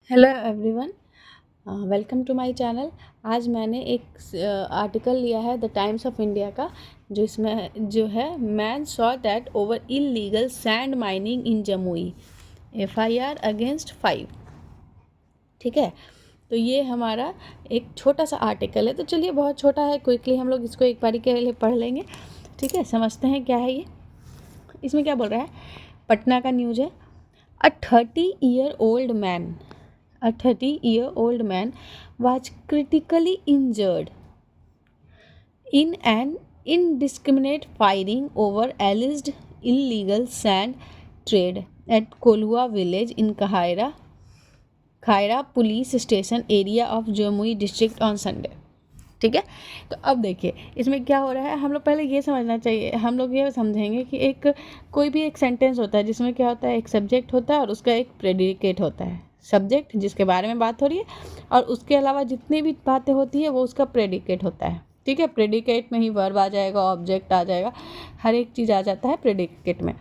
Hello everyone, welcome to my channel. आज मैंने एक आर्टिकल लिया है द टाइम्स ऑफ इंडिया का, जो इसमें जो है man saw that over illegal sand mining in Jamui, FIR against 5। ठीक है, तो ये हमारा एक छोटा सा आर्टिकल है। तो चलिए, बहुत छोटा है, क्विकली हम लोग इसको एक बारी के लिए पढ़ लेंगे। ठीक है, समझते हैं क्या है ये। इसमें क्या बोल रहा है, पटना का न्यूज़ है। अ 30-year-old man A 30-year-old man was critically injured in an indiscriminate firing over alleged illegal sand trade at Kolua village in Khaira police station area of Jamui district on Sunday। ठीक है, तो अब देखिए इसमें क्या हो रहा है। हम लोग पहले ये समझना चाहिए, हम लोग ये समझेंगे कि कोई भी एक सेंटेंस होता है जिसमें क्या होता है, एक सब्जेक्ट होता है और उसका एक प्रेडिकेट होता है। सब्जेक्ट जिसके बारे में बात हो रही है, और उसके अलावा जितनी भी बातें होती है वो उसका प्रेडिकेट होता है। ठीक है, प्रेडिकेट में ही वर्ब आ जाएगा, ऑब्जेक्ट आ जाएगा, हर एक चीज़ आ जाता है प्रेडिकेट में।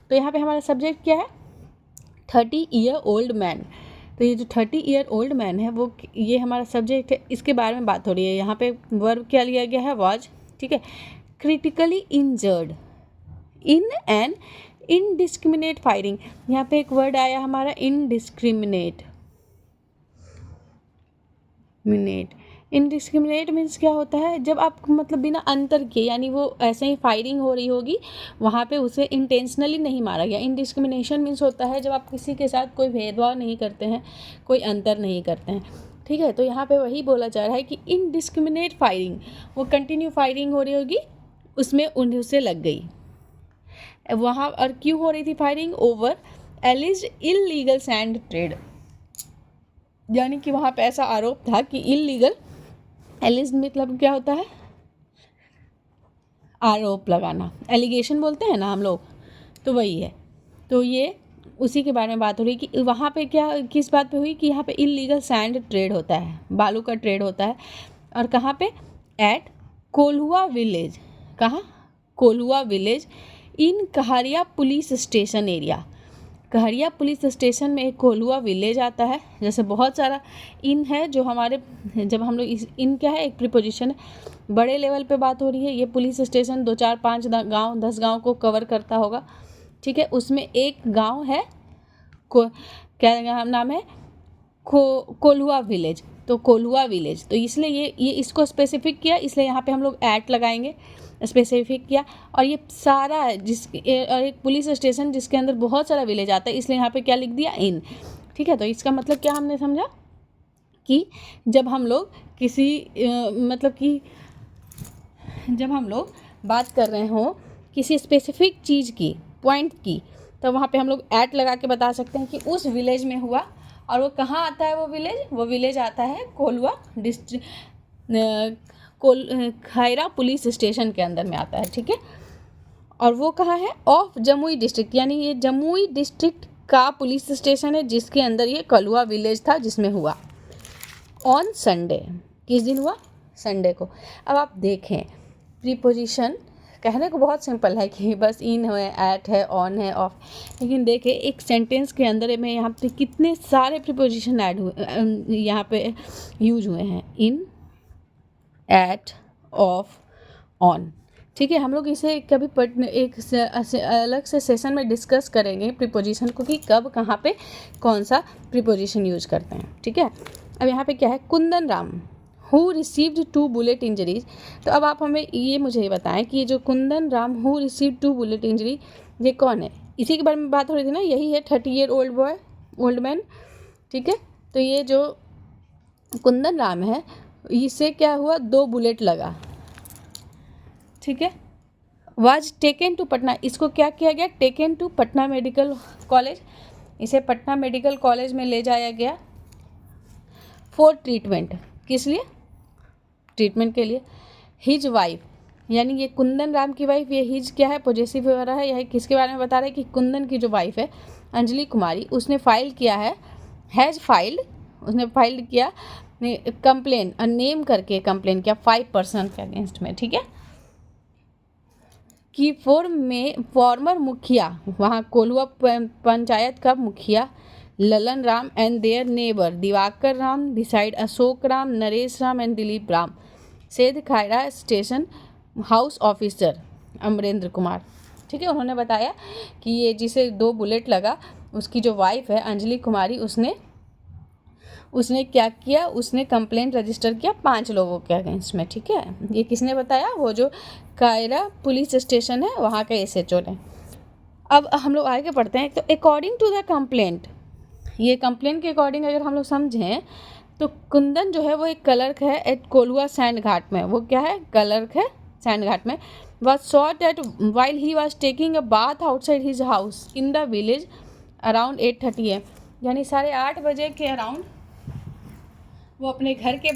तो यहाँ पे हमारा सब्जेक्ट क्या है, 30-year-old मैन। तो ये जो 30-year-old मैन है वो ये हमारा सब्जेक्ट है, इसके बारे में बात हो रही है। यहाँ पे वर्ब क्या लिया गया है, वाज। ठीक है, critically injured in an indiscriminate firing. यहाँ पे एक वर्ड आया हमारा इनडिस्क्रिमिनेट। इनडिस्क्रिमिनेट मीन्स क्या होता है, जब आप मतलब बिना अंतर किए, यानी वो ऐसे ही फायरिंग हो रही होगी, वहाँ पे उसे इंटेंशनली नहीं मारा गया। इनडिस्क्रिमिनेशन मीन्स होता है जब आप किसी के साथ कोई भेदभाव नहीं करते हैं, कोई अंतर नहीं करते हैं। ठीक है, तो यहाँ पे वही बोला जा रहा है कि इनडिस्क्रिमिनेट फायरिंग, वो कंटिन्यू फायरिंग हो रही होगी, उसमें उसे लग गई वहाँ। और क्यों हो रही थी firing, over एलिज्ड illegal sand trade, यानी कि वहाँ पे ऐसा आरोप था कि इलीगल, एलिज्ड मतलब क्या होता है, आरोप लगाना, एलिगेशन बोलते हैं ना हम लोग, तो वही है। तो ये उसी के बारे में बात हो रही कि वहाँ पे क्या, किस बात पे हुई कि यहाँ पे इलीगल सैंड ट्रेड होता है, बालू का ट्रेड होता है। और कहाँ पे, एट कोल्हुआ विलेज। कहाँ, कोल्हुआ विलेज इन कहरिया पुलिस स्टेशन एरिया। कहरिया पुलिस स्टेशन में एक कोल्हुआ विलेज आता है। जैसे बहुत सारा इन है जो हमारे, जब हम लोग इस इन क्या है, एक प्रीपोजिशन है, बड़े लेवल पे बात हो रही है। ये पुलिस स्टेशन 2 4 5 गाँव 10 गाँव को कवर करता होगा। ठीक है, उसमें एक गांव है क्या नाम है, कोल्हुआ विलेज। तो कोल्हुआ विलेज, तो इसलिए ये इसको स्पेसिफिक किया, इसलिए यहाँ पे हम लोग एट लगाएंगे, स्पेसिफिक किया। और ये सारा और एक पुलिस स्टेशन जिसके अंदर बहुत सारा विलेज आता है, इसलिए यहाँ पे क्या लिख दिया, इन। ठीक है, तो इसका मतलब क्या हमने समझा कि जब हम लोग किसी मतलब कि जब हम लोग बात कर रहे हो किसी स्पेसिफिक चीज़ की, पॉइंट की, तो वहाँ पे हम लोग एट लगा के बता सकते हैं कि उस विलेज में हुआ। और वो कहाँ आता है, वो विलेज आता है Kolhua district, Khaira police station के अंदर में आता है। ठीक है, और वो कहाँ है, ऑफ जमुई डिस्ट्रिक्ट, यानी ये जमुई डिस्ट्रिक्ट का पुलिस स्टेशन है जिसके अंदर ये कोल्हुआ विलेज था, जिसमें हुआ ऑन संडे। किस दिन हुआ, संडे को। अब आप देखें, प्रीपोजिशन कहने को बहुत सिंपल है कि बस इन है, एट है, ऑन है, ऑफ, लेकिन देखें एक सेंटेंस के अंदर में यहाँ पे कितने सारे प्रीपोजिशन ऐड हुए, यहाँ पे यूज हुए हैं, इन, एट, ऑफ, ऑन। ठीक है, हम लोग इसे कभी एक अलग से सेशन में डिस्कस करेंगे प्रीपोजिशन को, कि कब कहाँ पे कौन सा प्रीपोजिशन यूज करते हैं। ठीक है, अब यहाँ पे क्या है, Kundan Ram who received 2 bullet injuries. तो अब आप हमें ये मुझे बताएं कि ये जो Kundan Ram who received 2 bullet injury, ये कौन है, इसी के बारे में बात हो रही थी ना, यही है 30-year-old बॉय, ओल्ड मैन। ठीक है, तो ये जो कुंदन राम है, इससे क्या हुआ, 2 बुलेट लगा। ठीक है, वाज टेकन टू पटना, इसको क्या किया गया, taken to Patna medical college, इसे पटना मेडिकल कॉलेज में ले जाया गया फॉर ट्रीटमेंट। किस लिए, ट्रीटमेंट के लिए। हिज वाइफ, यानी ये कुंदन राम की वाइफ, ये हिज क्या है, पॉजेसिव वगैरह है, यह किसके बारे में बता रहा है कि कुंदन की जो वाइफ है अंजलि कुमारी, उसने फाइल किया है, हैज़ फाइल्ड, उसने फाइल किया कंप्लेन, नेम करके कंप्लेन किया 5 पर्सन के अगेंस्ट में। ठीक है, कि फॉर्मर मुखिया, वहाँ कोल्हुआ पंचायत का मुखिया Lalan Ram and their neighbour Diwakar Ram beside Ashok Ram, Naresh Ram and Dilip Ram, Seth Khaira station house officer Amarendra Kumar. ठीक है, उन्होंने बताया कि ये जिसे 2 बुलेट लगा उसकी जो वाइफ है अंजलि कुमारी, उसने क्या किया, उसने कंप्लेंट रजिस्टर किया 5 लोगों के अगेंस्ट में। ठीक है, ये किसने बताया? वो जो कायरा पुलिस स्टेशन है वहाँ के SHO ने। अब हम लोग आगे पढ़ते हैं। तो अकॉर्डिंग टू द कंप्लेंट, ये कंप्लेंट के अकॉर्डिंग अगर हम लोग समझें तो कुंदन जो है वो एक क्लर्क है एट कोलुआ सैंड घाट में। वो क्या है? क्लर्क है सैंड घाट में। was shot at while he was taking a bath outside his house in the village around 8:30 am, यानी 8:30 बजे के अराउंड वो अपने घर के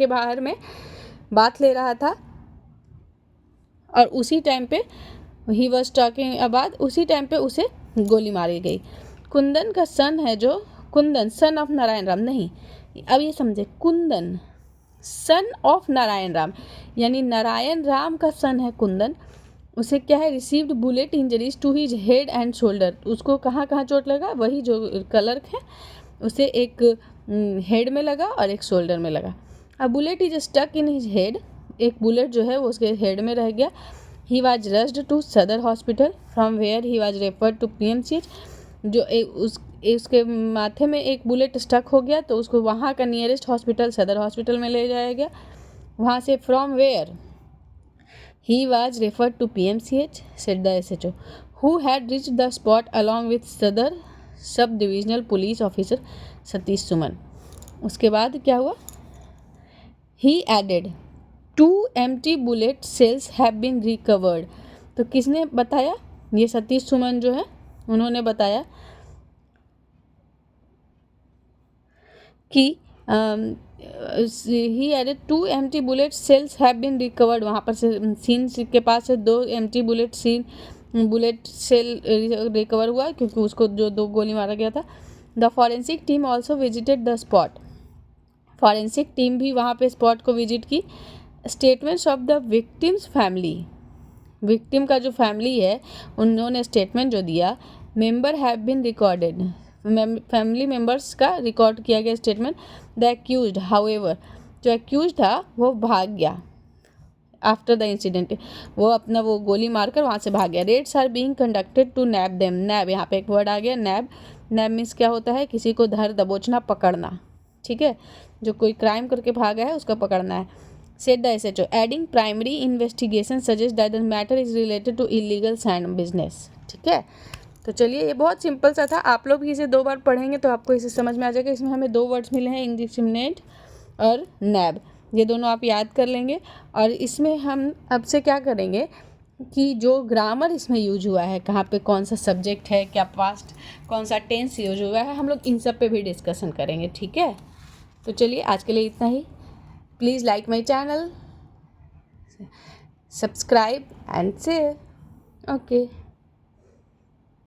बाहर में बात ले रहा था और उसी टाइम पे ही वॉज टॉकिंग अबाउट, उसी टाइम पे उसे गोली मारी गई। कुंदन का सन है जो कुंदन सन ऑफ नारायण राम, नहीं, अब ये समझे, कुंदन सन ऑफ नारायण राम यानी नारायण राम का सन है कुंदन। उसे क्या है? Received bullet injuries to his head and shoulder. उसको कहाँ कहाँ चोट लगा? वही जो क्लर्क है उसे एक हेड में लगा और एक शोल्डर में लगा। A bullet is stuck in his head, एक बुलेट जो है वो उसके हेड में रह गया। He was rushed to Sadar hospital from where he was referred to PMCH। जो उसके माथे में एक बुलेट स्टक हो गया तो उसको वहाँ का नियरेस्ट हॉस्पिटल सदर हॉस्पिटल में ले जाया गया। वहाँ से from where he was referred to PMCH said the SHO who had reach the spot along with Sadar sub divisional police officer Satish Suman. उसके बाद क्या हुआ? He added 2 empty bullet cells have been recovered। तो किसने बताया? ये सतीश सुमन जो है उन्होंने बताया कि ही added 2 empty bullet cells have been recovered। वहाँ पर से सीन के पास से 2 empty bullet सेल रिकवर हुआ क्योंकि उसको जो 2 गोली मारा गया था। The forensic team also visited the spot, forensic team भी वहाँ पे स्पॉट को विजिट की। Statements of the victims family, victim का जो फैमिली है उन्होंने स्टेटमेंट जो दिया, member have been recorded, family members का रिकॉर्ड किया गया स्टेटमेंट। द एक्यूज्ड हाउएवर, जो एक्यूज था वो भाग गया आफ्टर द इंसिडेंट, वो अपना वो गोली मारकर वहाँ से भाग गया। Raids are being conducted to nab them, nab यहाँ पे एक वर्ड आ गया नैब। नैब मीन्स क्या होता है? किसी को धर दबोचना, पकड़ना। ठीक है, जो कोई क्राइम करके भागा है उसको पकड़ना है। Said the SHO adding primary investigation suggest that the matter is related to illegal sand business. ठीक है, तो चलिए ये बहुत सिंपल सा था। आप लोग भी इसे 2 बार पढ़ेंगे तो आपको इसे समझ में आ जाएगा। इसमें हमें 2 वर्ड्स मिले हैं, इंडिस्क्रिमिनेट और नैब, ये दोनों आप याद कर लेंगे। और इसमें हम अब से क्या करेंगे कि जो ग्रामर इसमें यूज हुआ है, कहाँ पे कौन सा सब्जेक्ट है, क्या पास्ट कौन सा टेंस यूज हुआ है, हम लोग इन सब पे भी डिस्कशन करेंगे। ठीक है, तो चलिए आज के लिए इतना ही। Please like my channel, subscribe and share. Okay.